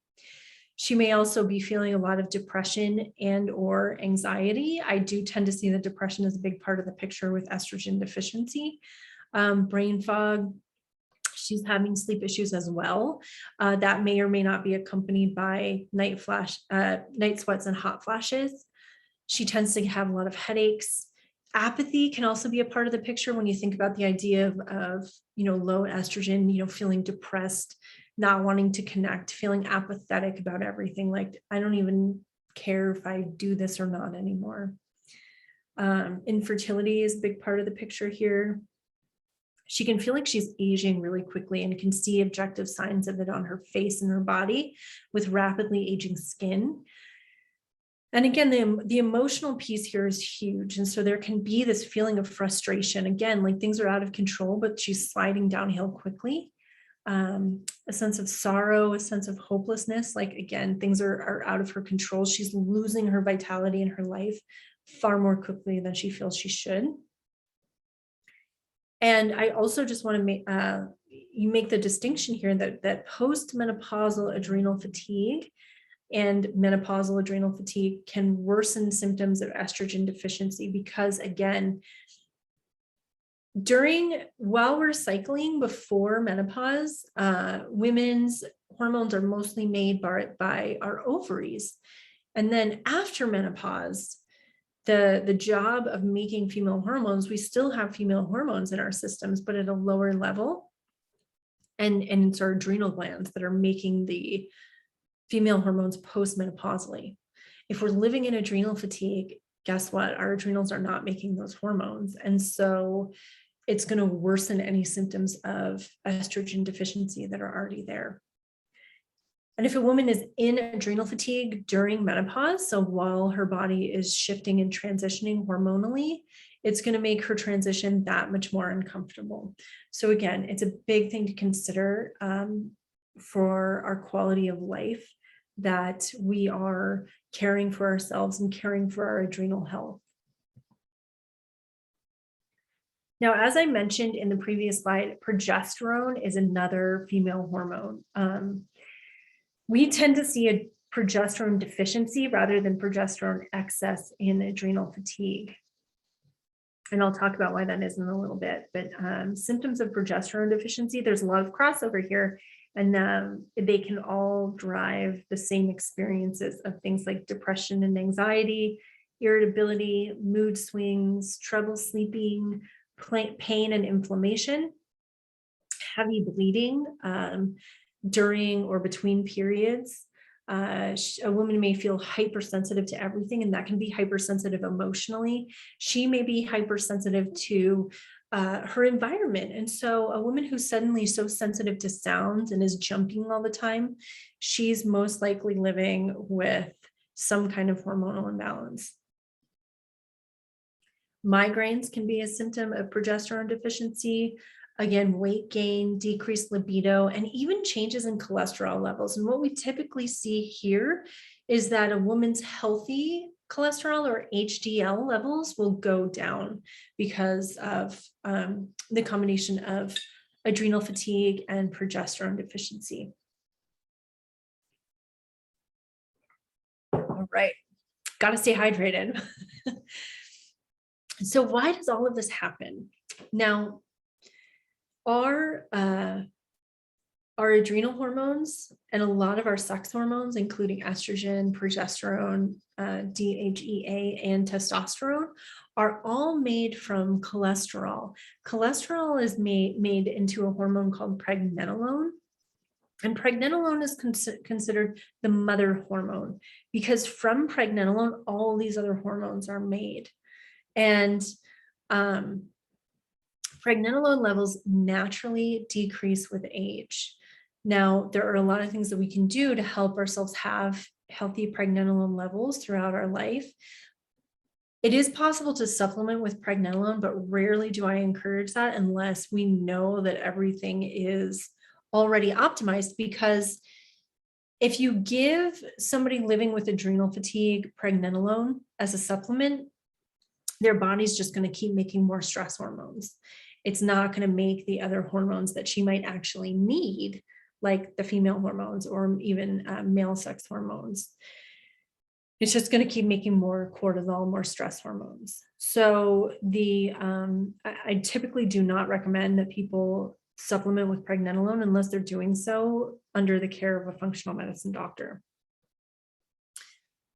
She may also be feeling a lot of depression and or anxiety. I do tend to see that depression is a big part of the picture with estrogen deficiency. Brain fog. She's having sleep issues as well. That may or may not be accompanied by night sweats and hot flashes. She tends to have a lot of headaches. Apathy can also be a part of the picture when you think about the idea of low estrogen, feeling depressed, not wanting to connect, feeling apathetic about everything. Like, I don't even care if I do this or not anymore. Infertility is a big part of the picture here. She can feel like she's aging really quickly and can see objective signs of it on her face and her body with rapidly aging skin. And again, the emotional piece here is huge. And so there can be this feeling of frustration. Again, like things are out of control, but she's sliding downhill quickly. A sense of sorrow, a sense of hopelessness. Like, again, things are out of her control. She's losing her vitality in her life far more quickly than she feels she should. And I also just want to make the distinction here that post-menopausal adrenal fatigue and menopausal adrenal fatigue can worsen symptoms of estrogen deficiency because, again, while we're cycling before menopause, women's hormones are mostly made by our ovaries. And then after menopause, the job of making female hormones, we still have female hormones in our systems, but at a lower level. And it's our adrenal glands that are making the female hormones postmenopausally. If we're living in adrenal fatigue, guess what? Our adrenals are not making those hormones. And so it's going to worsen any symptoms of estrogen deficiency that are already there. And if a woman is in adrenal fatigue during menopause, so while her body is shifting and transitioning hormonally, it's going to make her transition that much more uncomfortable. So again, it's a big thing to consider for our quality of life, that we are caring for ourselves and caring for our adrenal health. Now, as I mentioned in the previous slide, progesterone is another female hormone. We tend to see a progesterone deficiency rather than progesterone excess in adrenal fatigue. And I'll talk about why that is in a little bit, but symptoms of progesterone deficiency, there's a lot of crossover here, and they can all drive the same experiences of things like depression and anxiety, irritability, mood swings, trouble sleeping, pain and inflammation, heavy bleeding during or between periods. A woman may feel hypersensitive to everything, and that can be hypersensitive emotionally. She may be hypersensitive to her environment. And so a woman who's suddenly so sensitive to sounds and is jumping all the time, she's most likely living with some kind of hormonal imbalance. Migraines can be a symptom of progesterone deficiency. Again, weight gain, decreased libido, and even changes in cholesterol levels. And what we typically see here is that a woman's healthy cholesterol or HDL levels will go down because of the combination of adrenal fatigue and progesterone deficiency. All right, got to stay hydrated. So why does all of this happen? Now, our adrenal hormones and a lot of our sex hormones, including estrogen, progesterone, DHEA, and testosterone, are all made from cholesterol. Cholesterol is made into a hormone called pregnenolone. And pregnenolone is considered the mother hormone because from pregnenolone, all these other hormones are made. And pregnenolone levels naturally decrease with age. Now, there are a lot of things that we can do to help ourselves have healthy pregnenolone levels throughout our life. It is possible to supplement with pregnenolone, but rarely do I encourage that unless we know that everything is already optimized, because if you give somebody living with adrenal fatigue pregnenolone as a supplement, their body's just going to keep making more stress hormones. It's not going to make the other hormones that she might actually need like the female hormones or even male sex hormones. It's just going to keep making more cortisol, more stress hormones. So I typically do not recommend that people supplement with pregnenolone unless they're doing so under the care of a functional medicine doctor.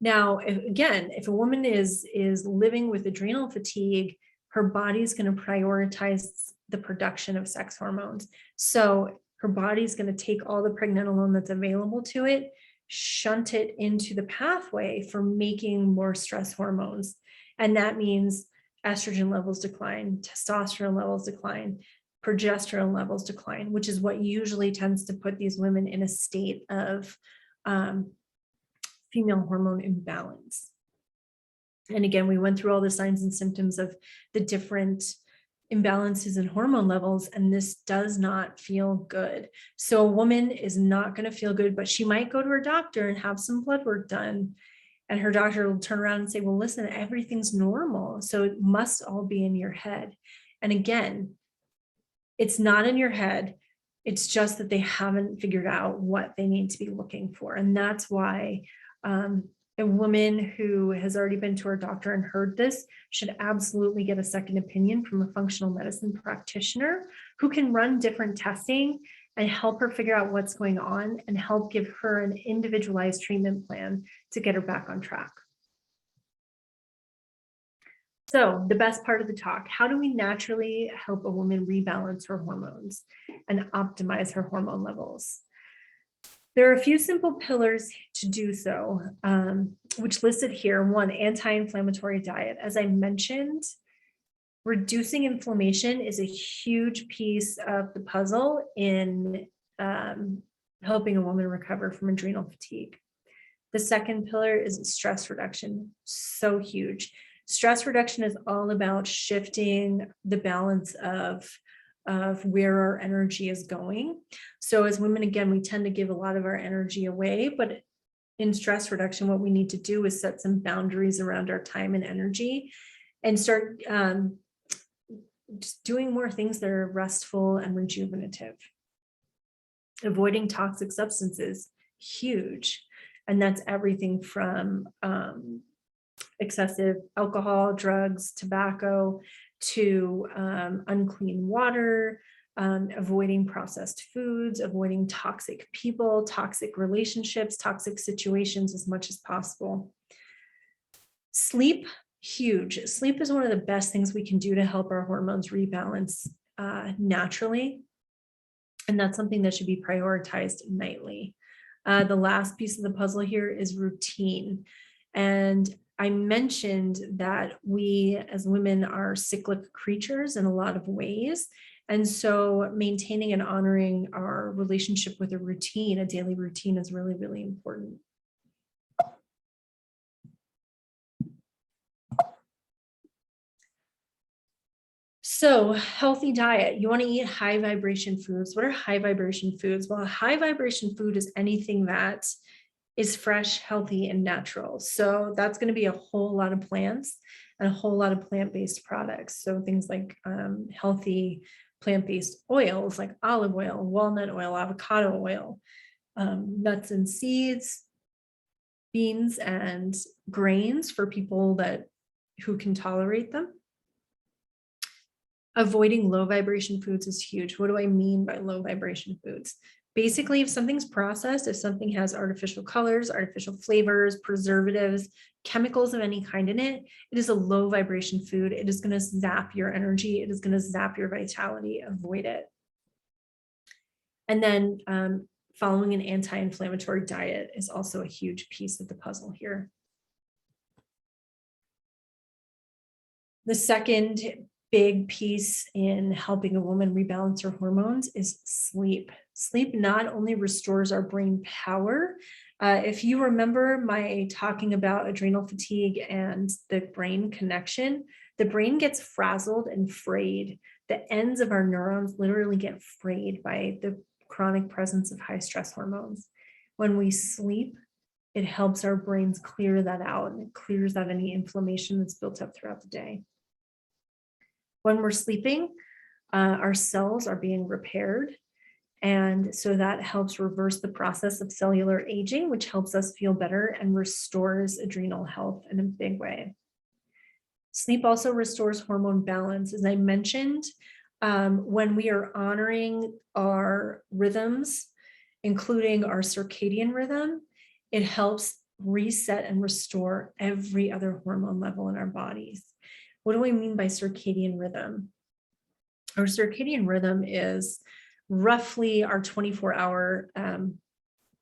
Now, if a woman is living with adrenal fatigue, her body's going to prioritize the production of sex hormones. So her body's going to take all the pregnenolone that's available to it, shunt it into the pathway for making more stress hormones. And that means estrogen levels decline, testosterone levels decline, progesterone levels decline, which is what usually tends to put these women in a state of female hormone imbalance. And again, we went through all the signs and symptoms of the different imbalances in hormone levels, and this does not feel good. So a woman is not going to feel good, but she might go to her doctor and have some blood work done. And her doctor will turn around and say, well, listen, everything's normal. So it must all be in your head. And again, it's not in your head. It's just that they haven't figured out what they need to be looking for. And that's why a woman who has already been to her doctor and heard this should absolutely get a second opinion from a functional medicine practitioner who can run different testing and help her figure out what's going on and help give her an individualized treatment plan to get her back on track. So the best part of the talk, how do we naturally help a woman rebalance her hormones and optimize her hormone levels? There are a few simple pillars to do so, which listed here. One, anti-inflammatory diet. As I mentioned, reducing inflammation is a huge piece of the puzzle in helping a woman recover from adrenal fatigue. The second pillar is stress reduction. So huge. Stress reduction is all about shifting the balance of where our energy is going. So as women, again, we tend to give a lot of our energy away, but in stress reduction, what we need to do is set some boundaries around our time and energy and start just doing more things that are restful and rejuvenative. Avoiding toxic substances, huge. And that's everything from excessive alcohol, drugs, tobacco, to unclean water, avoiding processed foods, avoiding toxic people, toxic relationships, toxic situations as much as possible. Sleep, huge. Sleep is one of the best things we can do to help our hormones rebalance naturally. And that's something that should be prioritized nightly. The last piece of the puzzle here is routine. And I mentioned that we as women are cyclic creatures in a lot of ways. And so maintaining and honoring our relationship with a routine, a daily routine, is really, really important. So healthy diet, you want to eat high vibration foods. What are high vibration foods? Well, a high vibration food is anything that is fresh, healthy, and natural. So that's going to be a whole lot of plants and a whole lot of plant-based products. So things like healthy plant-based oils like olive oil, walnut oil, avocado oil, nuts and seeds, beans and grains for people who can tolerate them. Avoiding low vibration foods is huge. What do I mean by low vibration foods? Basically, if something's processed, if something has artificial colors, artificial flavors, preservatives, chemicals of any kind in it, it is a low vibration food. It is going to zap your energy. It is going to zap your vitality. Avoid it. And then following an anti-inflammatory diet is also a huge piece of the puzzle here. The second big piece in helping a woman rebalance her hormones is sleep. Sleep not only restores our brain power. If you remember my talking about adrenal fatigue and the brain connection, the brain gets frazzled and frayed. The ends of our neurons literally get frayed by the chronic presence of high stress hormones. When we sleep, it helps our brains clear that out, and it clears out any inflammation that's built up throughout the day. When we're sleeping, our cells are being repaired, And so that helps reverse the process of cellular aging, which helps us feel better and restores adrenal health in a big way. Sleep also restores hormone balance. As I mentioned, when we are honoring our rhythms, including our circadian rhythm, it helps reset and restore every other hormone level in our bodies. What do I mean by circadian rhythm? Our circadian rhythm is roughly our 24-hour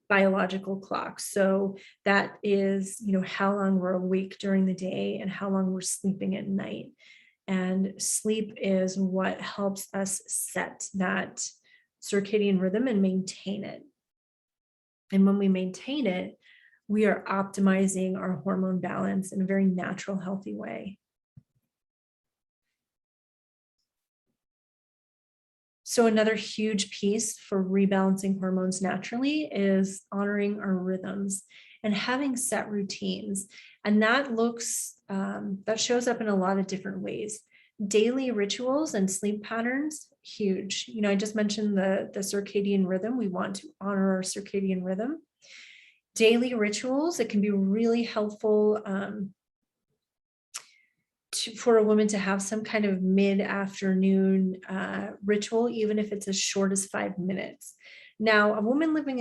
biological clock. So that is, how long we're awake during the day and how long we're sleeping at night. And sleep is what helps us set that circadian rhythm and maintain it. And when we maintain it, we are optimizing our hormone balance in a very natural, healthy way. So another huge piece for rebalancing hormones naturally is honoring our rhythms and having set routines. And that that shows up in a lot of different ways. Daily rituals and sleep patterns, huge. I just mentioned the circadian rhythm. We want to honor our circadian rhythm. Daily rituals, it can be really helpful for a woman to have some kind of mid-afternoon ritual, even if it's as short as 5 minutes. Now, a woman living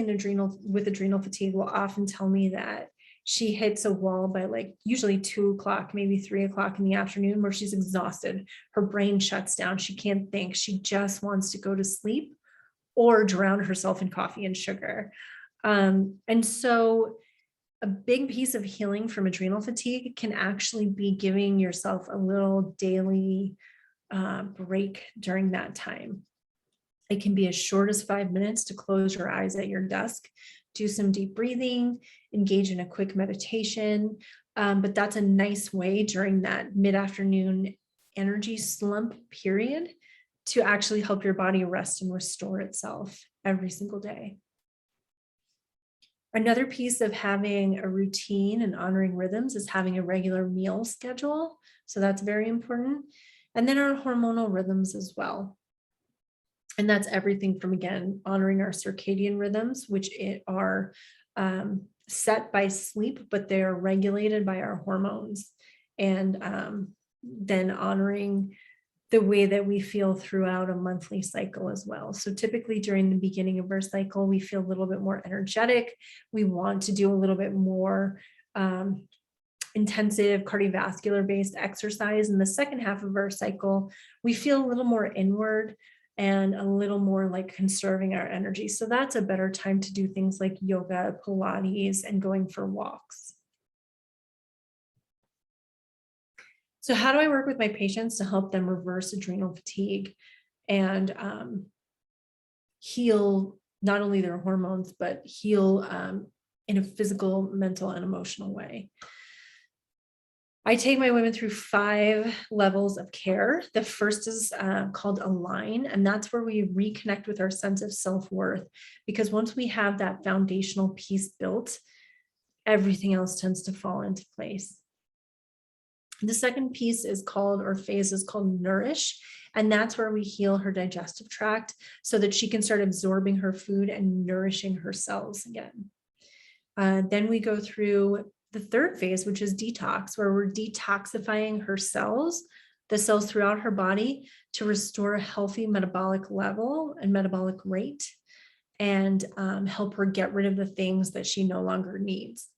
with adrenal fatigue will often tell me that she hits a wall by usually 2 o'clock, maybe 3 o'clock in the afternoon, where she's exhausted. Her brain shuts down. She can't think. She just wants to go to sleep or drown herself in coffee and sugar. And so a big piece of healing from adrenal fatigue can actually be giving yourself a little daily break during that time. It can be as short as 5 minutes to close your eyes at your desk, do some deep breathing, engage in a quick meditation. But that's a nice way during that mid-afternoon energy slump period to actually help your body rest and restore itself every single day. Another piece of having a routine and honoring rhythms is having a regular meal schedule. So that's very important. And then our hormonal rhythms as well. And that's everything from, again, honoring our circadian rhythms, which are set by sleep, but they are regulated by our hormones. And then honoring the way that we feel throughout a monthly cycle as well. So typically during the beginning of our cycle, we feel a little bit more energetic. We want to do a little bit more intensive cardiovascular based exercise. In the second half of our cycle, we feel a little more inward and a little more like conserving our energy. So that's a better time to do things like yoga, Pilates, and going for walks. So how do I work with my patients to help them reverse adrenal fatigue and heal not only their hormones, but heal in a physical, mental, and emotional way? I take my women through 5 levels of care. The first is called Align, and that's where we reconnect with our sense of self-worth, because once we have that foundational piece built, everything else tends to fall into place. The second piece is called, or phase is called Nourish, and that's where we heal her digestive tract so that she can start absorbing her food and nourishing her cells again. Then we go through the third phase, which is Detox, where we're detoxifying her cells, the cells throughout her body, to restore a healthy metabolic level and metabolic rate, and help her get rid of the things that she no longer needs.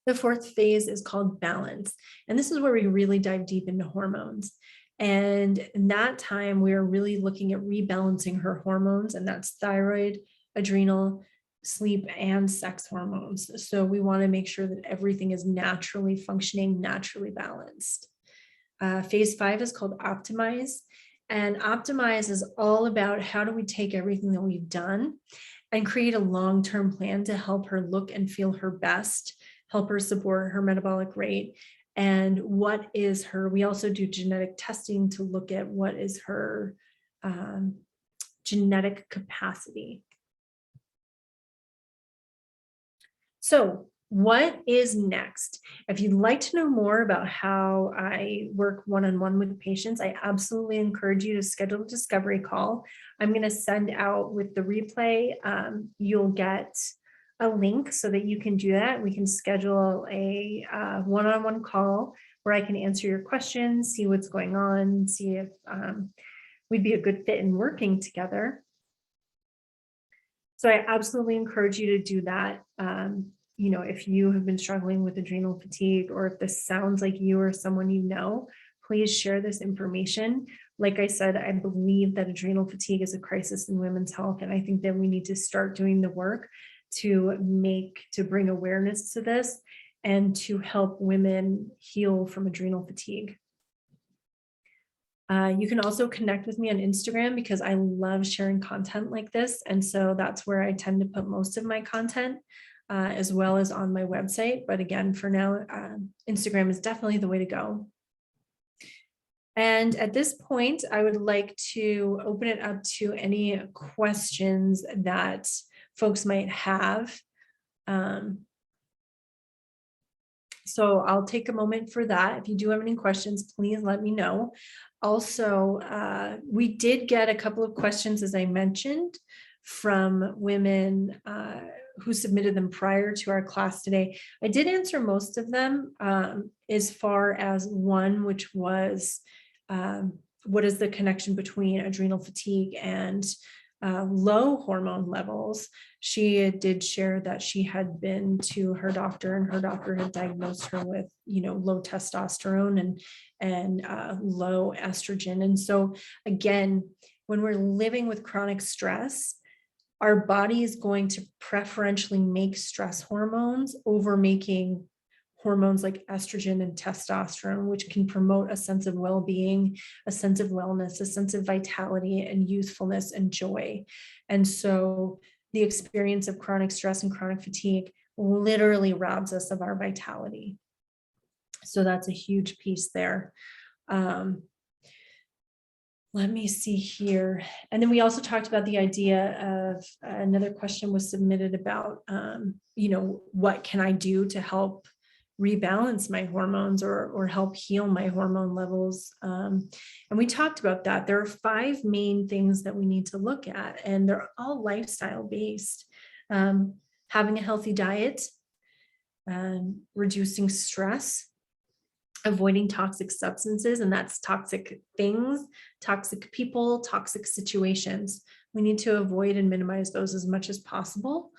The fourth phase is called Balance. And this is where we really dive deep into hormones. And in that time, we are really looking at rebalancing her hormones, and that's thyroid, adrenal, sleep, and sex hormones. So we want to make sure that everything is naturally functioning, naturally balanced. Phase 5 is called Optimize. And Optimize is all about how do we take everything that we've done and create a long-term plan to help her look and feel her best, help her support her metabolic rate, and what is her, we also do genetic testing to look at what is her genetic capacity. So What is next? If you'd like to know more about how I work one-on-one with patients, I absolutely encourage you to schedule a discovery call. I'm going to send out with the replay. You'll get a link so that you can do that. We can schedule a one-on-one call where I can answer your questions, see what's going on, see if we'd be a good fit in working together. So I absolutely encourage you to do that. If you have been struggling with adrenal fatigue, or if this sounds like you or someone you know, please share this information. Like I said, I believe that adrenal fatigue is a crisis in women's health. And I think that we need to start doing the work to bring awareness to this and to help women heal from adrenal fatigue. You can also connect with me on Instagram because I love sharing content like this. And so that's where I tend to put most of my content, as well as on my website. But again, for now, Instagram is definitely the way to go. And at this point, I would like to open it up to any questions that folks might have. So I'll take a moment for that. If you do have any questions, please let me know. Also, we did get a couple of questions, as I mentioned, from women who submitted them prior to our class today. I did answer most of them, as far as one, which was, what is the connection between adrenal fatigue and low hormone levels. She did share that she had been to her doctor and her doctor had diagnosed her with, low testosterone and low estrogen. And so again, when we're living with chronic stress, our body is going to preferentially make stress hormones over making hormones like estrogen and testosterone, which can promote a sense of well-being, a sense of wellness, a sense of vitality and youthfulness and joy. And so the experience of chronic stress and chronic fatigue literally robs us of our vitality. So that's a huge piece there. Let me see here. And then we also talked about the idea of another question was submitted about, what can I do to help rebalance my hormones or help heal my hormone levels. And we talked about that. There are 5 main things that we need to look at, and they're all lifestyle based. Having a healthy diet, reducing stress, avoiding toxic substances, and that's toxic things, toxic people, toxic situations. We need to avoid and minimize those as much as possible.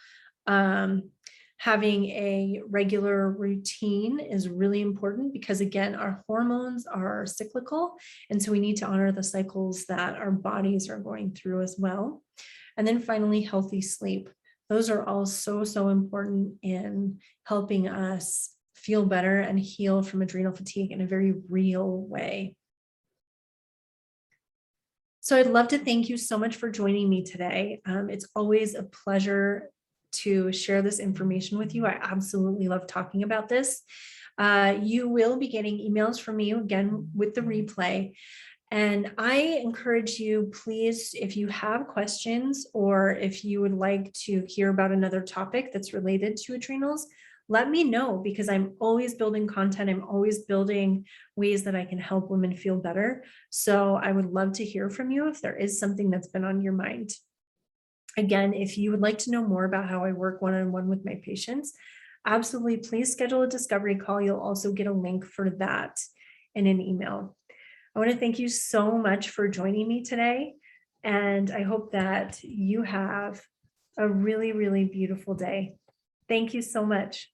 Having a regular routine is really important because, again, our hormones are cyclical. And so we need to honor the cycles that our bodies are going through as well. And then finally, healthy sleep. Those are all so important in helping us feel better and heal from adrenal fatigue in a very real way. So I'd love to thank you so much for joining me today. It's always a pleasure to share this information with you. I absolutely love talking about this. You will be getting emails from me again with the replay. And I encourage you, please, if you have questions or if you would like to hear about another topic that's related to adrenals, let me know, because I'm always building content. I'm always building ways that I can help women feel better. So I would love to hear from you if there is something that's been on your mind. Again, if you would like to know more about how I work one-on-one with my patients, absolutely, please schedule a discovery call. You'll also get a link for that in an email. I want to thank you so much for joining me today. And I hope that you have a really, really beautiful day. Thank you so much.